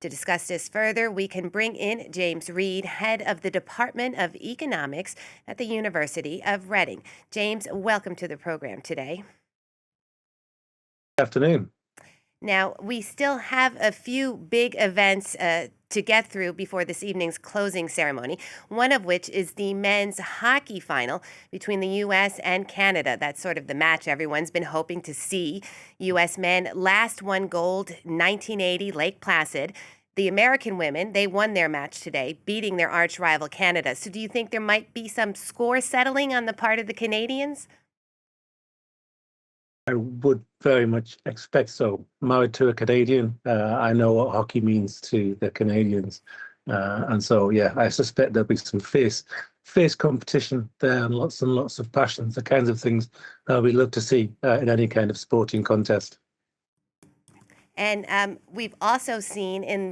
To discuss this further, we can bring in James Reade, head of the Department of Economics at the University of Reading. James, welcome to the program today. Afternoon. Now, we still have a few big events to get through before this evening's closing ceremony, one of which is the men's hockey final between the U.S. and Canada. That's sort of the match everyone's been hoping to see. U.S. men last won gold 1980 Lake Placid. The American women, they won their match today, beating their arch rival Canada. So do you think there might be some score settling on the part of the Canadians? I would very much expect so. Married to a Canadian, I know what hockey means to the Canadians, and so yeah, I suspect there'll be some fierce competition there, and lots of passion. The kinds of things we love to see in any kind of sporting contest. And we've also seen in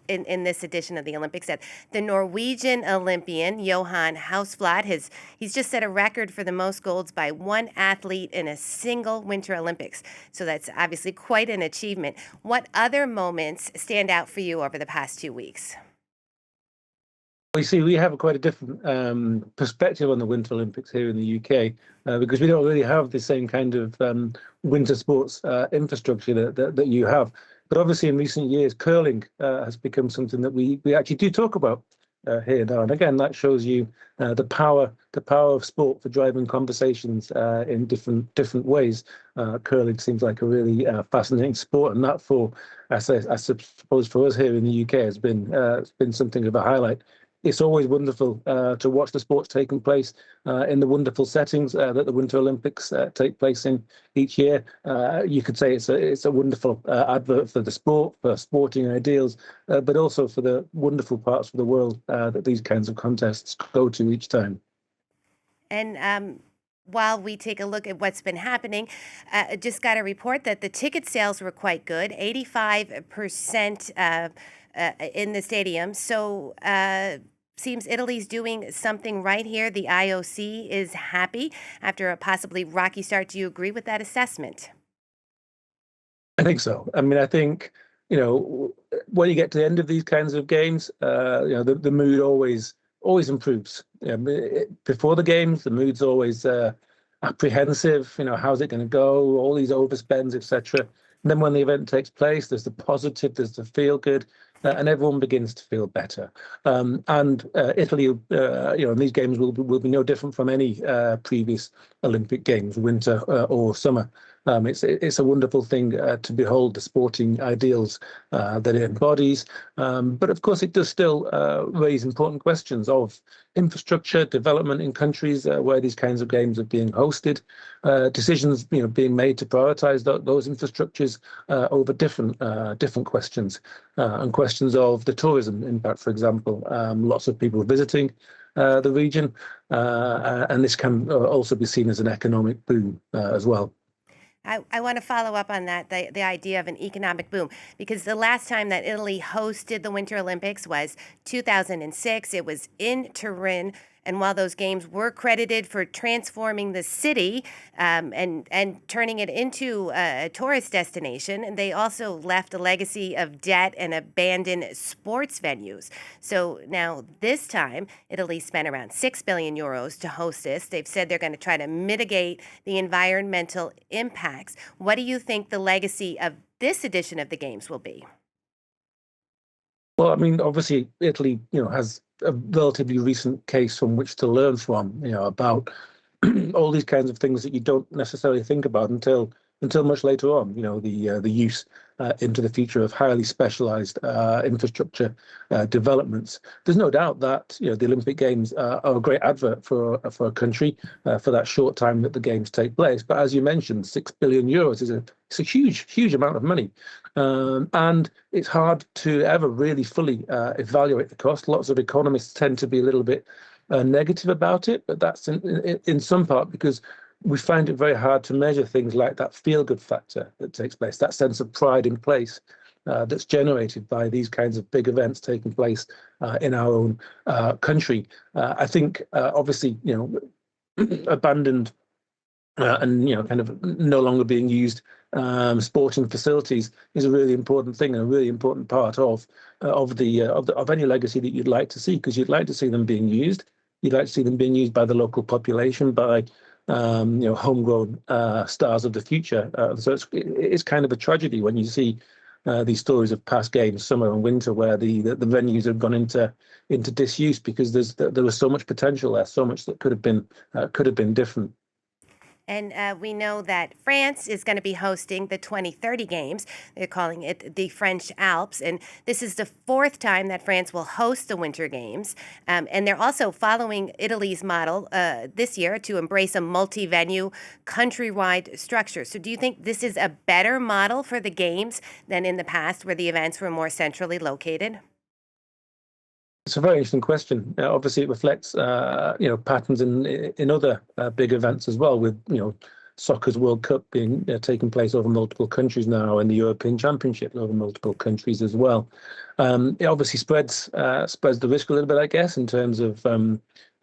in this edition of the Olympics that the Norwegian Olympian Johan Hausflot he's just set a record for the most golds by one athlete in a single Winter Olympics. So that's obviously quite an achievement. What other moments stand out for you over the past 2 weeks? We see we have quite a different perspective on the Winter Olympics here in the UK because we don't really have the same kind of winter sports infrastructure that you have. But obviously, in recent years, curling has become something that we actually do talk about here now. And again, that shows you the power of sport for driving conversations in different ways. Curling seems like a really fascinating sport, and that I suppose for us here in the UK has been something of a highlight. It's always wonderful to watch the sports taking place in the wonderful settings that the Winter Olympics take place in each year. You could say it's a wonderful advert for the sport, for sporting ideals, but also for the wonderful parts of the world that these kinds of contests go to each time. And while we take a look at what's been happening, just got a report that the ticket sales were quite good, 85% in the stadium. So seems Italy's doing something right here. The IOC is happy after a possibly rocky start. Do you agree with that assessment? I think so. I mean, I think, when you get to the end of these kinds of games, the mood always improves. Before the games, the mood's always apprehensive. How's it going to go? All these overspends, etc. And then when the event takes place, there's the positive, there's the feel good, and everyone begins to feel better. And Italy, and these games will be no different from any previous Olympic Games, winter or summer. It's a wonderful thing to behold the sporting ideals that it embodies. But of course, it does still raise important questions of infrastructure development in countries where these kinds of games are being hosted, decisions being made to prioritize those infrastructures over different questions and questions of the tourism impact, for example. Lots of people visiting the region, and this can also be seen as an economic boom as well. I want to follow up on that, the idea of an economic boom, because the last time that Italy hosted the Winter Olympics was 2006. It was in Turin. And while those games were credited for transforming the city and turning it into a tourist destination, they also left a legacy of debt and abandoned sports venues. So now this time, Italy spent around 6 billion euros to host this. They've said they're going to try to mitigate the environmental impacts. What do you think the legacy of this edition of the games will be? Well, I mean, obviously, Italy, has a relatively recent case from which to learn from, about all these kinds of things that you don't necessarily think about until much later on. The use into the future of highly specialized infrastructure developments. There's no doubt that the Olympic Games are a great advert for a country for that short time that the games take place. But as you mentioned, 6 billion euros is it's a huge amount of money, and it's hard to ever really fully evaluate the cost. Lots of economists tend to be a little bit negative about it, but that's in some part because we find it very hard to measure things like that feel-good factor that takes place, that sense of pride in place that's generated by these kinds of big events taking place in our own country. I think, obviously, abandoned and kind of no longer being used, sporting facilities is a really important thing and a really important part of any legacy that you'd like to see, because you'd like to see them being used. You'd like to see them being used by the local population, by homegrown stars of the future. So it's kind of a tragedy when you see these stories of past games, summer and winter, where the venues have gone into disuse, because there was so much potential there, so much that could have been different. And we know that France is going to be hosting the 2030 Games. They're calling it the French Alps. And this is the fourth time that France will host the Winter Games. And they're also following Italy's model this year to embrace a multi venue, countrywide structure. So, do you think this is a better model for the Games than in the past, where the events were more centrally located? It's a very interesting question. Obviously, it reflects, patterns in other big events as well, with soccer's World Cup being taking place over multiple countries now, and the European Championship over multiple countries as well. It obviously spreads the risk a little bit, I guess, in terms of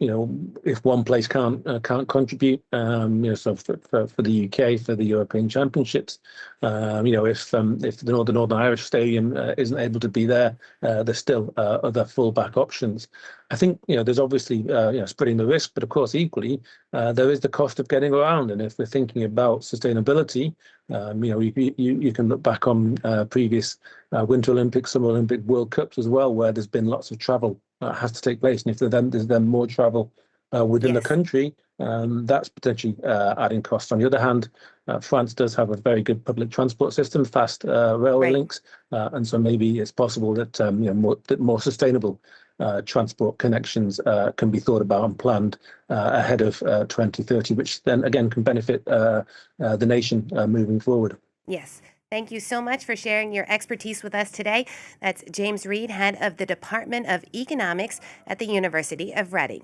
if one place can't contribute. So for the UK, for the European Championships, if the Northern Irish Stadium isn't able to be there, there's still other fallback options. I think there's obviously spreading the risk, but of course equally there is the cost of getting around. And if we're thinking about sustainability, you can look back on previous Winter Olympics, Summer Olympic, World Cups as well, where there's been lots of travel has to take place, and if there's then more travel within the Yes, country, that's potentially adding costs. On the other hand, France does have a very good public transport system, fast railway right. links, and so maybe it's possible that more sustainable transport connections can be thought about and planned ahead of 2030, which then again can benefit the nation moving forward. Yes. Thank you so much for sharing your expertise with us today. That's James Reade, head of the Department of Economics at the University of Reading.